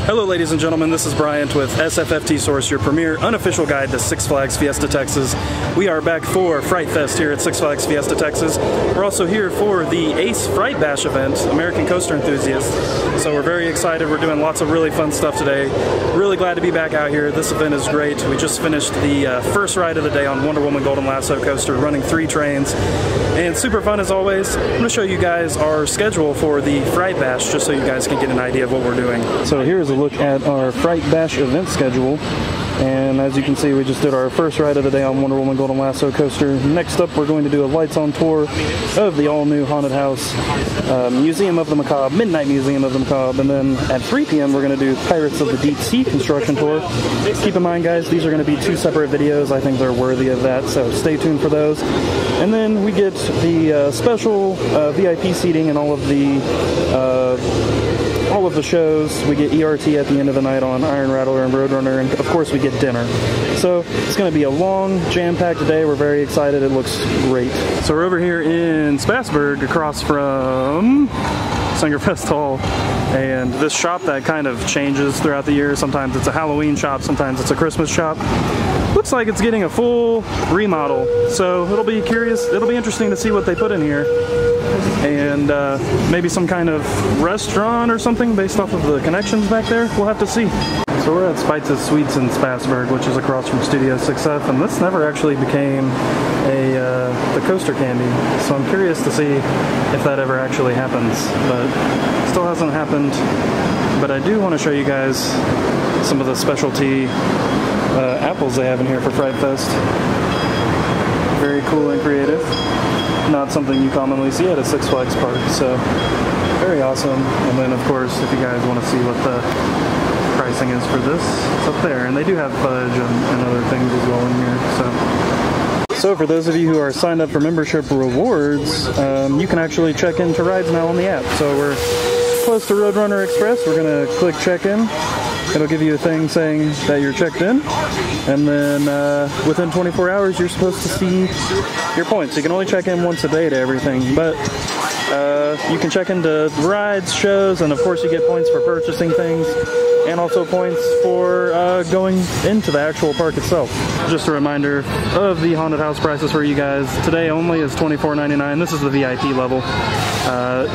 Hello ladies and gentlemen, this is Bryant with SFFT Source, your premier unofficial guide to Six Flags Fiesta Texas. We are back for Fright Fest here at Six Flags Fiesta Texas. We're also here for the ACE Fright Bash event, American Coaster Enthusiasts. So we're very excited, we're doing lots of really fun stuff today. Really glad to be back out here. This event is great. We just finished the first ride of the day on Wonder Woman Golden Lasso coaster, running 3 trains. And super fun as always. I'm going to show you guys our schedule for the Fright Bash, just so you guys can get an idea of what we're doing. So here's a look at our Fright Bash event schedule. And as you can see, we just did our first ride of the day on Wonder Woman Golden Lasso coaster. Next up, we're going to do a lights-on tour of the all-new Haunted House Museum of the Macabre, Midnight Museum of the Macabre, and then at 3 p.m. we're going to do Pirates of the Deep Sea construction tour. Keep in mind, guys, these are going to be 2 separate videos. I think they're worthy of that, so stay tuned for those. And then we get the special VIP seating and all of the shows. We get ERT at the end of the night on Iron Rattler and Roadrunner, and of course we get dinner. So it's going to be a long, jam-packed day. We're very excited. It looks great. So we're over here in Spassburg, across from Singerfest Hall, and this shop that kind of changes throughout the year. Sometimes it's a Halloween shop, sometimes it's a Christmas shop. Looks like it's getting a full remodel, so it'll be interesting to see what they put in here. And maybe some kind of restaurant or something based off of the connections back there. We'll have to see. So we're at Spites' Sweets in Spassburg, which is across from Studio 6F, and this never actually became the coaster candy. So I'm curious to see if that ever actually happens, but still hasn't happened. But I do want to show you guys some of the specialty apples they have in here for Fright Fest. Very cool and creative. Not something you commonly see at a Six Flags park, so very awesome. And then of course, if you guys want to see what the pricing is for this, it's up there. And they do have fudge and other things as well in here. So for those of you who are signed up for membership rewards, you can actually check into rides now on the app. So we're close to Roadrunner Express. We're going to click check in. It'll give you a thing saying that you're checked in, and then within 24 hours you're supposed to see your points. You can only check in once a day to everything, but you can check into rides, shows, and of course you get points for purchasing things, and also points for going into the actual park itself. Just a reminder of the Haunted House prices for you guys. Today only is $24.99. This is the VIP level.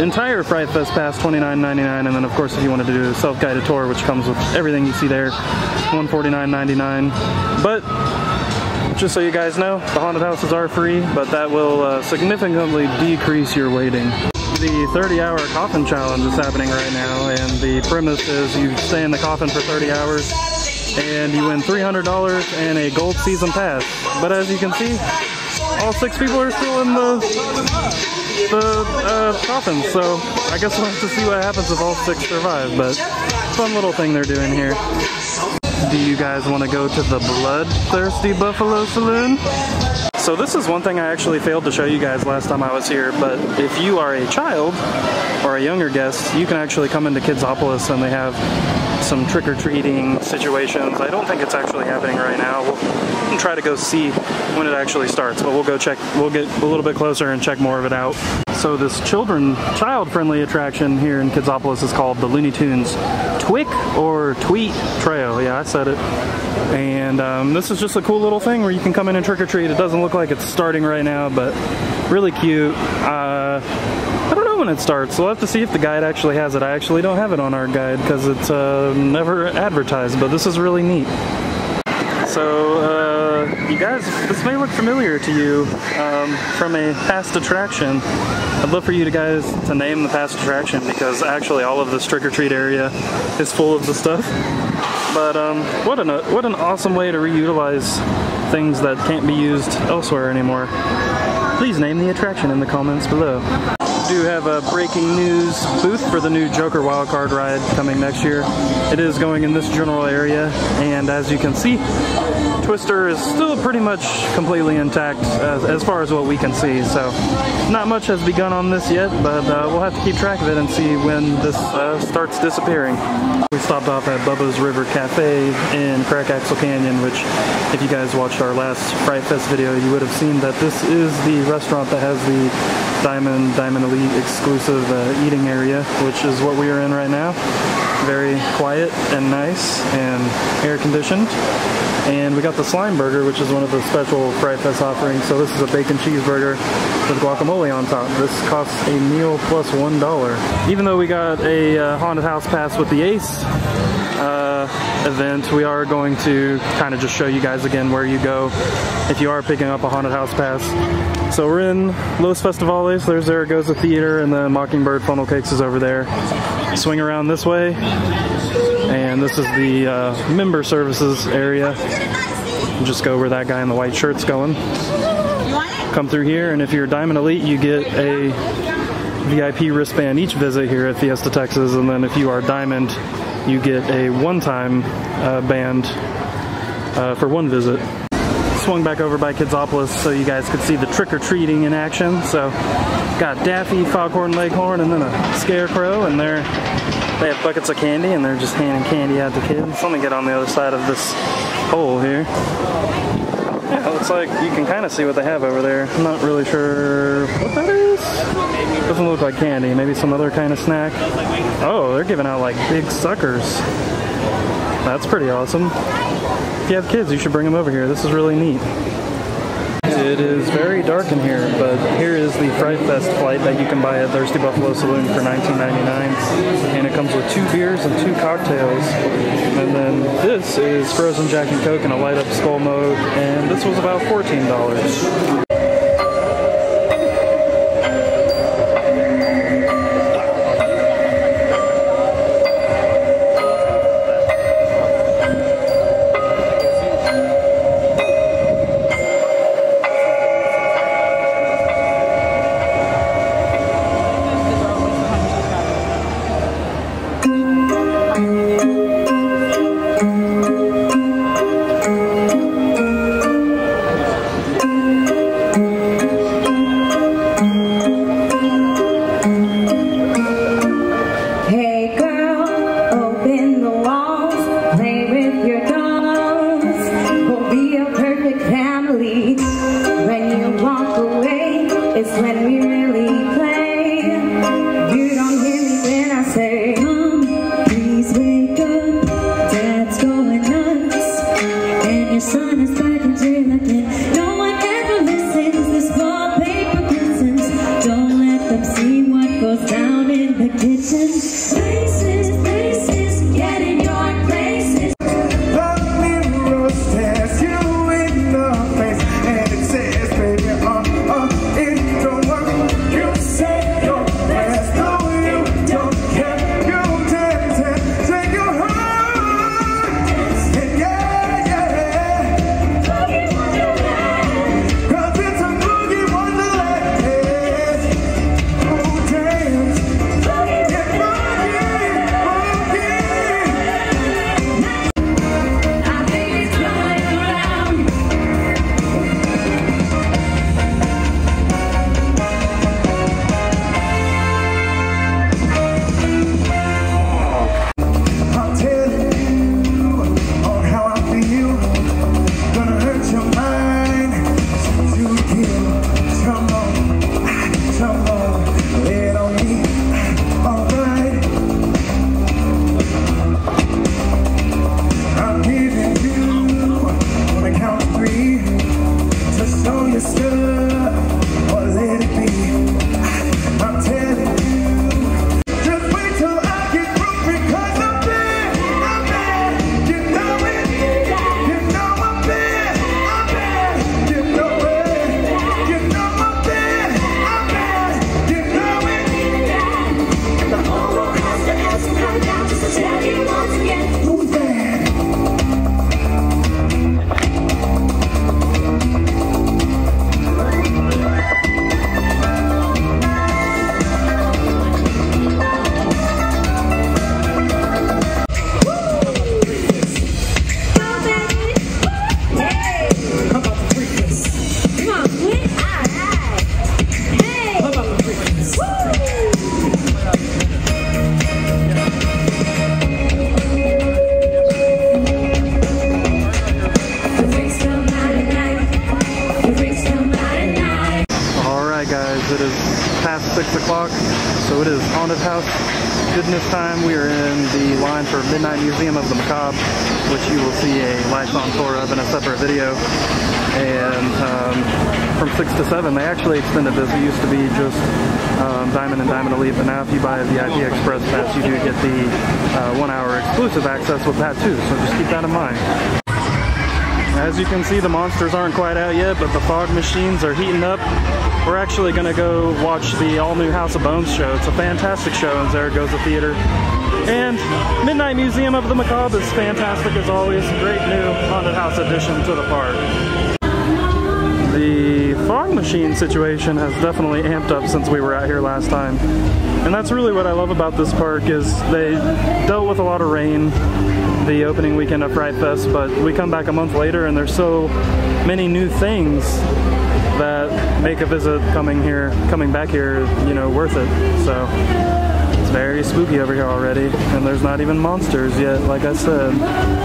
Entire Fright Fest pass $29.99, and then of course if you wanted to do a self-guided tour, which comes with everything you see there, $149.99. But just so you guys know, the Haunted Houses are free, but that will significantly decrease your waiting. The 30-hour Coffin challenge is happening right now, and the premise is you stay in the coffin for 30 hours and you win $300 and a gold season pass. But as you can see, all 6 people are still in the coffin, so I guess we'll have to see what happens if all 6 survive, but fun little thing they're doing here. Do you guys want to go to the Bloodthirsty Buffalo Saloon? So this is one thing I actually failed to show you guys last time I was here, but if you are a child or a younger guest, you can actually come into Kidsopolis, and they have some trick-or-treating situations. I don't think it's actually happening right now. We'll try to go see when it actually starts, but we'll get a little bit closer and check more of it out. So this child-friendly attraction here in Kidsopolis is called the Looney Tunes Twick or Tweet Trail. Yeah, I said it. And this is just a cool little thing where you can come in and trick-or-treat. It doesn't look like it's starting right now, but really cute. I don't know when it starts. We'll have to see if the guide actually has it. I actually don't have it on our guide because it's never advertised, but this is really neat. So, you guys, this may look familiar to you from a past attraction. I'd love for you guys to name the past attraction, because actually all of this trick-or-treat area is full of the stuff. But what an awesome way to reutilize things that can't be used elsewhere anymore. Please name the attraction in the comments below. We do have a breaking news booth for the new Joker Wildcard ride coming next year. It is going in this general area, and as you can see, Twister is still pretty much completely intact as far as what we can see, so not much has begun on this yet, but we'll have to keep track of it and see when this starts disappearing. We stopped off at Bubba's River Cafe in Crack Axle Canyon, which if you guys watched our last Fright Fest video, you would have seen that this is the restaurant that has the Diamond Elite exclusive eating area, which is what we are in right now. very quiet and nice and air conditioned. And we got the slime burger, which is one of the special Fright Fest offerings. So this is a bacon cheeseburger with guacamole on top. This costs a meal plus $1. Even though we got a haunted house pass with the Ace event, we are going to kind of just show you guys again where you go if you are picking up a haunted house pass. So we're in Los Festivales. There's Zaragoza Theater, and then Mockingbird Funnel Cakes is over there. Swing around this way, and this is the member services area. Just go where that guy in the white shirt's going. Come through here, and if you're Diamond Elite, you get a VIP wristband each visit here at Fiesta Texas, and then if you are Diamond, you get a one-time band for one visit. Swung back over by Kidsopolis so you guys could see the trick-or-treating in action. So got Daffy, Foghorn Leghorn, and then a Scarecrow, and they have buckets of candy, and they're just handing candy out to kids. Let me get on the other side of this hole here. Yeah, it looks like you can kind of see what they have over there. I'm not really sure what that is. Doesn't look like candy. Maybe some other kind of snack. Oh, they're giving out like big suckers. That's pretty awesome. If you have kids, you should bring them over here. This is really neat. It is very dark in here, but here is the Fright Fest flight that you can buy at Thirsty Buffalo Saloon for $19.99. And it comes with 2 beers and 2 cocktails. And then this is Frozen Jack and Coke in a light up skull mode, and this was about $14. goodness time. We are in the line for Midnight Museum of the Macabre, which you will see a lights-on tour of in a separate video. And from 6 to 7, they actually extended this. It used to be just Diamond and Diamond Elite, but now if you buy a VIP Express Pass, you do get the 1 hour exclusive access with that too, so just keep that in mind. As you can see, the monsters aren't quite out yet, but the fog machines are heating up. We're actually going to go watch the all-new House of Bones show. It's a fantastic show in Zaragoza Theater. And Midnight Museum of the Macabre is fantastic as always. Great new haunted house addition to the park. The fog machine situation has definitely amped up since we were out here last time. And that's really what I love about this park, is they dealt with a lot of rain the opening weekend of Fright Fest, but we come back a month later and there's so many new things that make a visit coming back here, you know, worth it. So it's very spooky over here already, and there's not even monsters yet, like I said.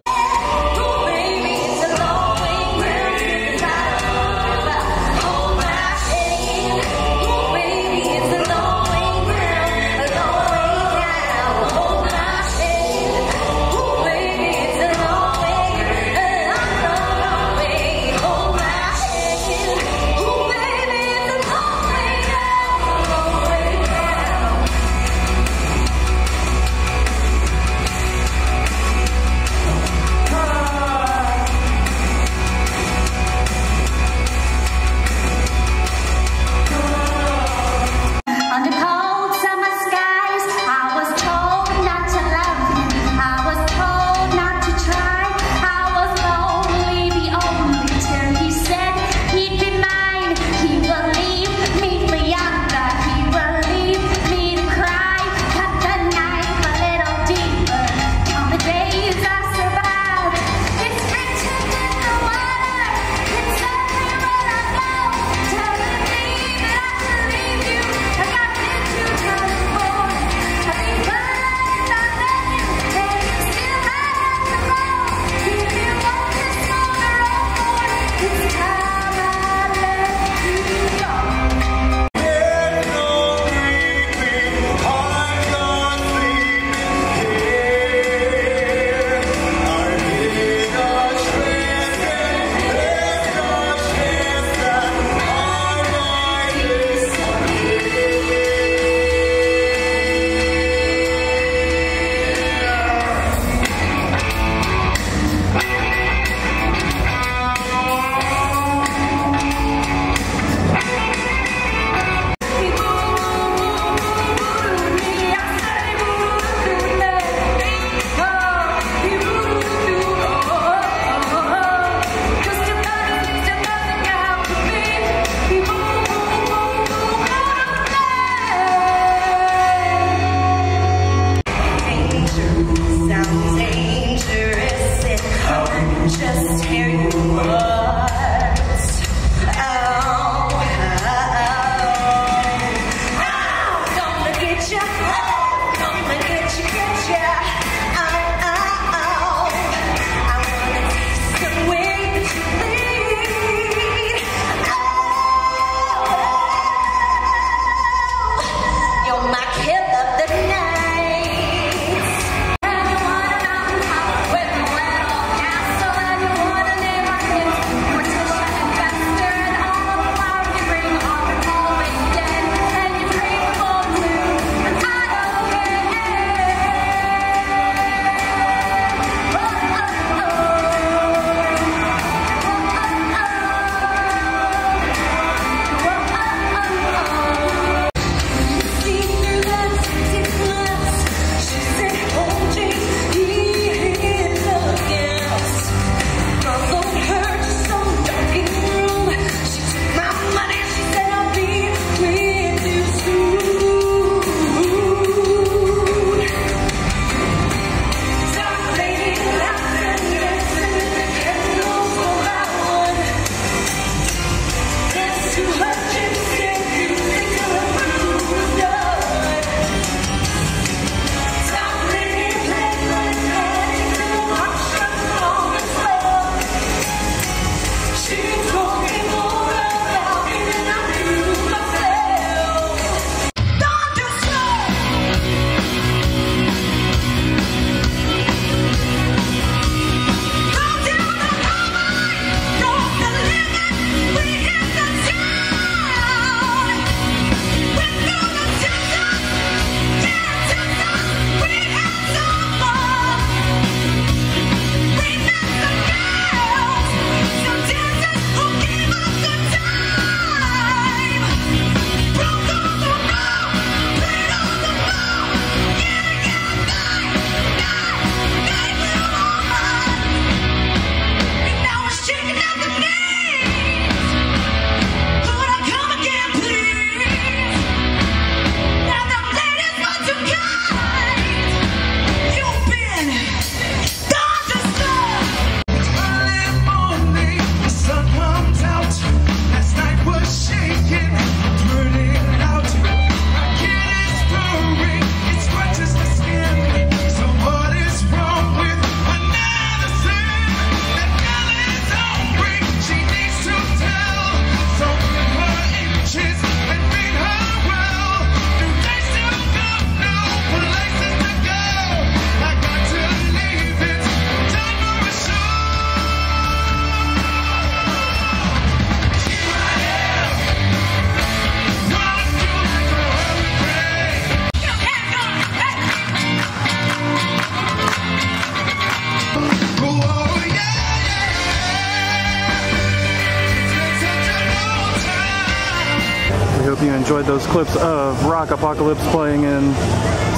enjoyed those clips of Rock Apocalypse playing in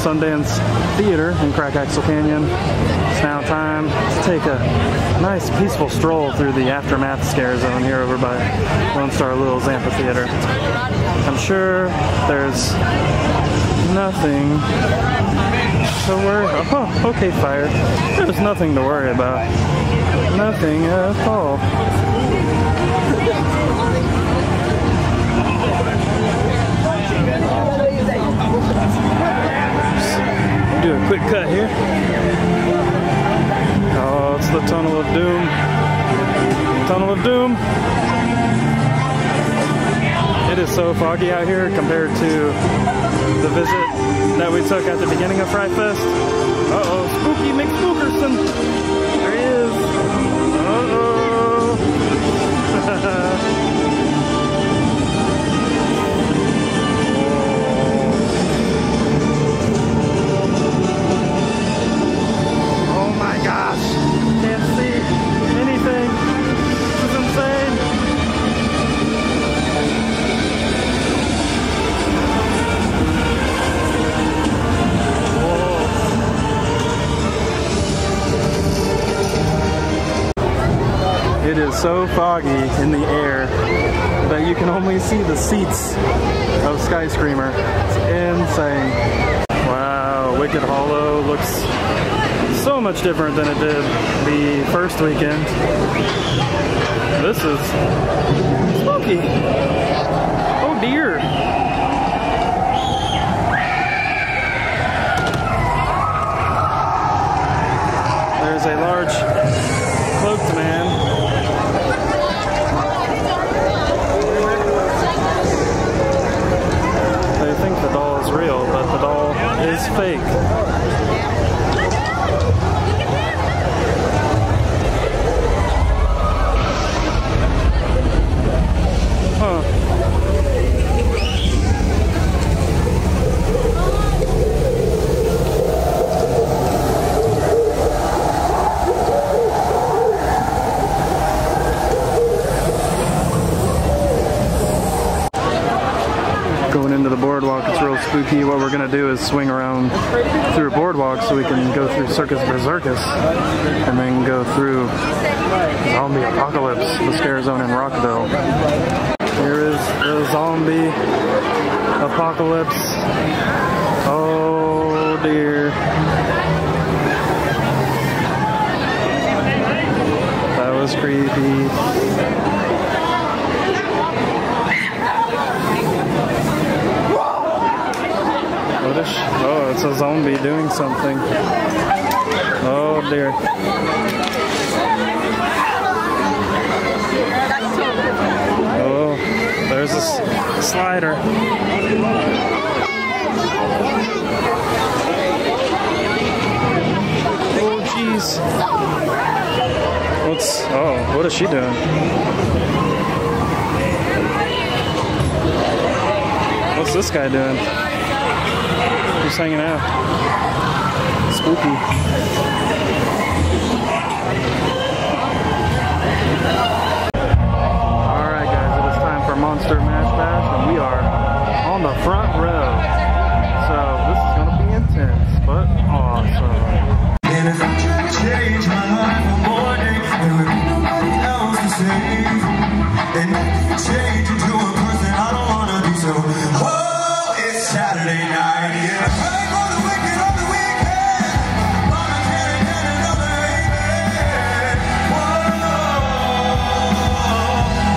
Sundance Theater in Crack-Axle Canyon. It's now time to take a nice peaceful stroll through the Aftermath scare zone here over by Lone Star Little's amphitheater. I'm sure there's nothing to worry about. Oh, okay, fire. There's nothing to worry about. Nothing at all. Do a quick cut here. Oh, it's the Tunnel of Doom. Tunnel of Doom. It is so foggy out here compared to the visit that we took at the beginning of Fright Fest. Uh-oh, Spooky McSpookerson. There he is. Uh-oh. Oh my gosh. Can't see anything. This is insane. It is so foggy in the air that you can only see the seats of Skyscreamer. It's insane. Wow, Wicked Hollow looks so much different than it did the first weekend. This is spooky. Oh dear. There's a large cloaked man. They think the doll is real, but the doll is fake. Huh. Going into the boardwalk, it's real spooky. What we're gonna do is swing around through a boardwalk so we can go through Circus Berserkus and then go through Zombie Apocalypse, the scare zone in Rockville. Here is the Zombie Apocalypse. Oh dear. That was creepy. Oh, it's a zombie doing something. Oh dear. Oh, there's a slider. Oh jeez. What is she doing? What's this guy doing? Just hanging out. Spooky. Alright guys, it is time for Monster Mash Bash and we are on the front row. So this is gonna be intense, but awesome. And if I could change my life for more days, there would be nobody else to save. And if you could change into a person I don't wanna be, so oh, it's Saturday night, yeah. Pray for the wicked on the weekend. Mama can't get another amen. Whoa,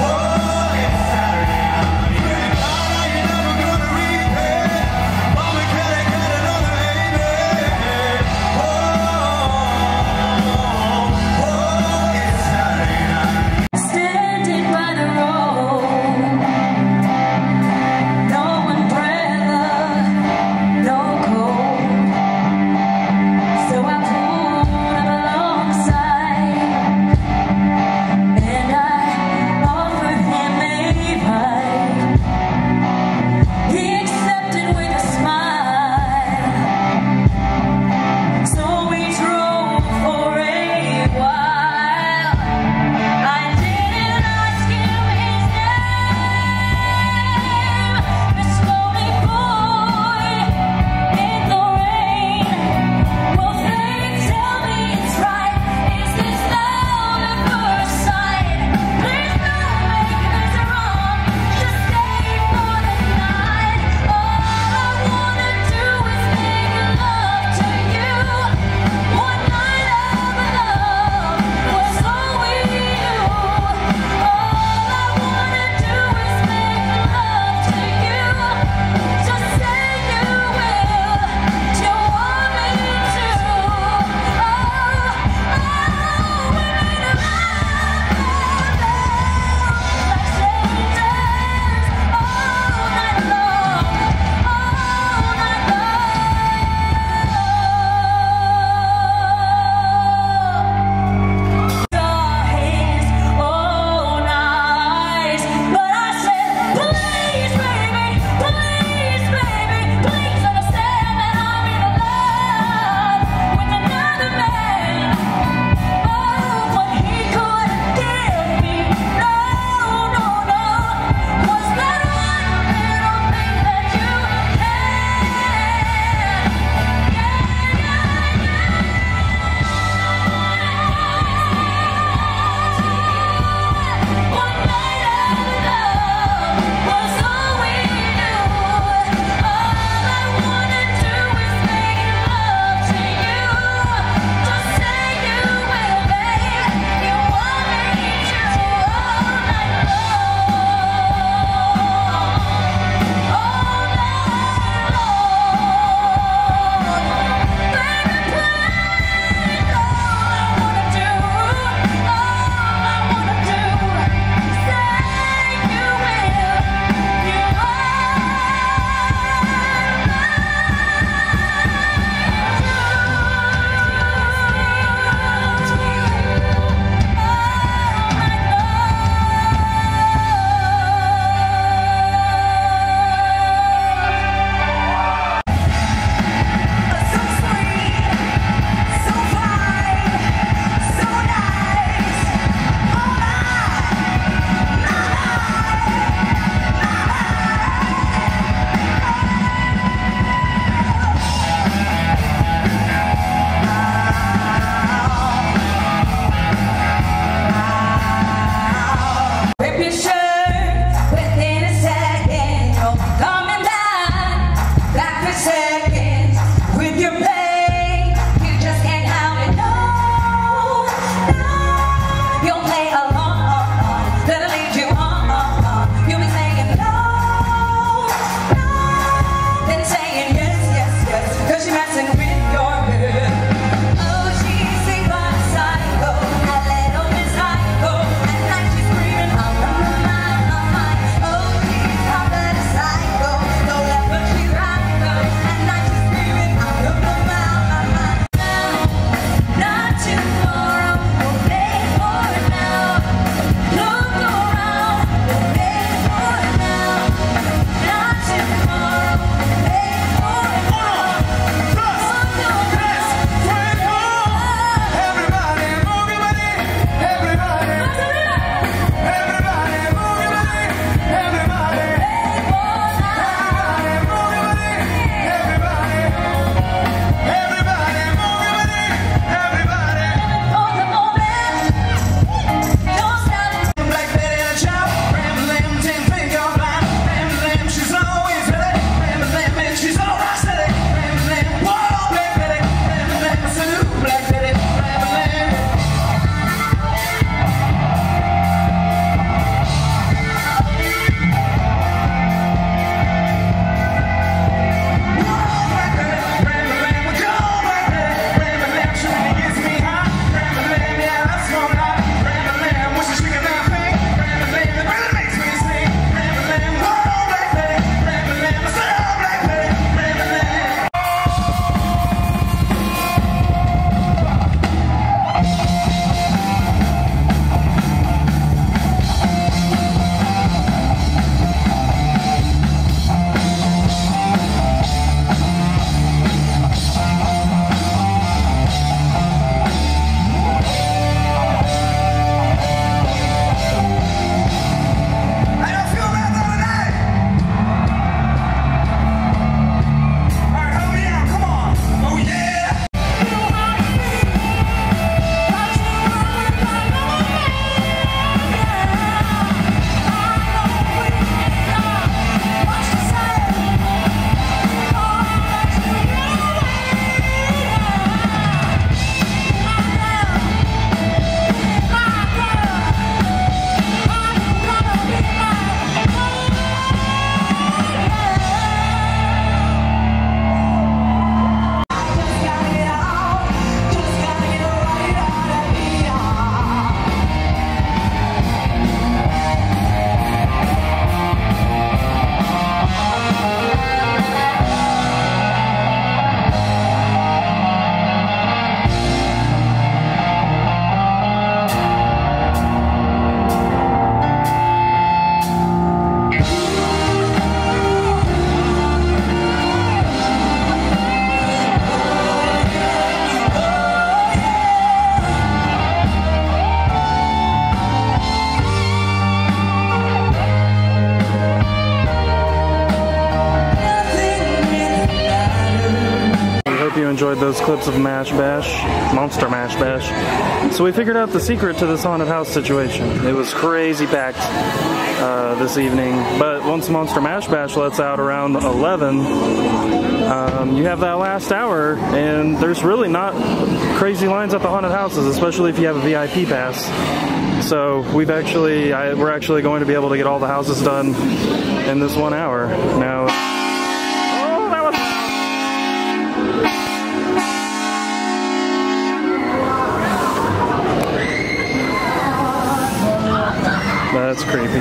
whoa, it's Saturday night, yeah. You're never gonna repay. enjoyed those clips of Mash Bash, Monster Mash Bash. So we figured out the secret to this haunted house situation. It was crazy packed this evening, but once Monster Mash Bash lets out around 11, you have that last hour, and there's really not crazy lines at the haunted houses, especially if you have a VIP pass. So we're actually going to be able to get all the houses done in this 1 hour. Now, oh, that was... That's creepy.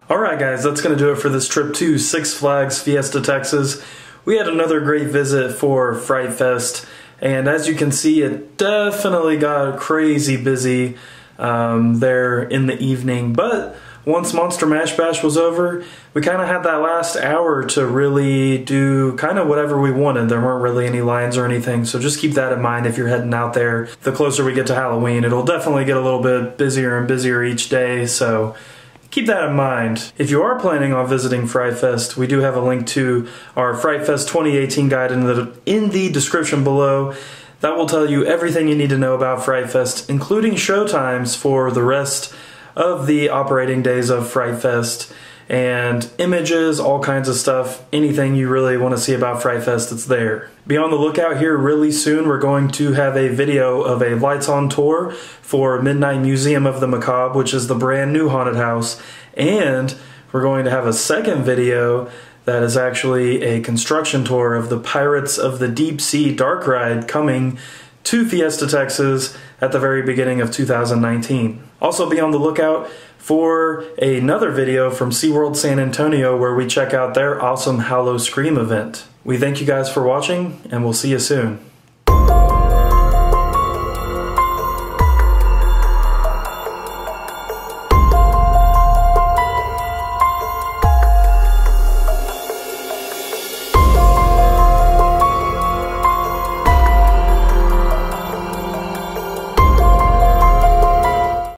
Alright guys, that's going to do it for this trip to Six Flags Fiesta Texas. We had another great visit for Fright Fest, and as you can see, it definitely got crazy busy there in the evening, but once Monster Mash Bash was over, we kind of had that last hour to really do kind of whatever we wanted. There weren't really any lines or anything, so just keep that in mind if you're heading out there. The closer we get to Halloween, it'll definitely get a little bit busier and busier each day, so keep that in mind. If you are planning on visiting Fright Fest, we do have a link to our Fright Fest 2018 guide in the description below. That will tell you everything you need to know about Fright Fest, including show times for the rest of the operating days of Fright Fest, and images, all kinds of stuff. Anything you really want to see about Fright Fest, it's there. Be on the lookout here really soon. We're going to have a video of a lights on tour for Midnight Museum of the Macabre, which is the brand new haunted house, and we're going to have a second video that is actually a construction tour of the Pirates of the Deep Sea dark ride coming to Fiesta Texas at the very beginning of 2019. Also be on the lookout for another video from SeaWorld San Antonio where we check out their awesome Hallow Scream event. We thank you guys for watching, and we'll see you soon.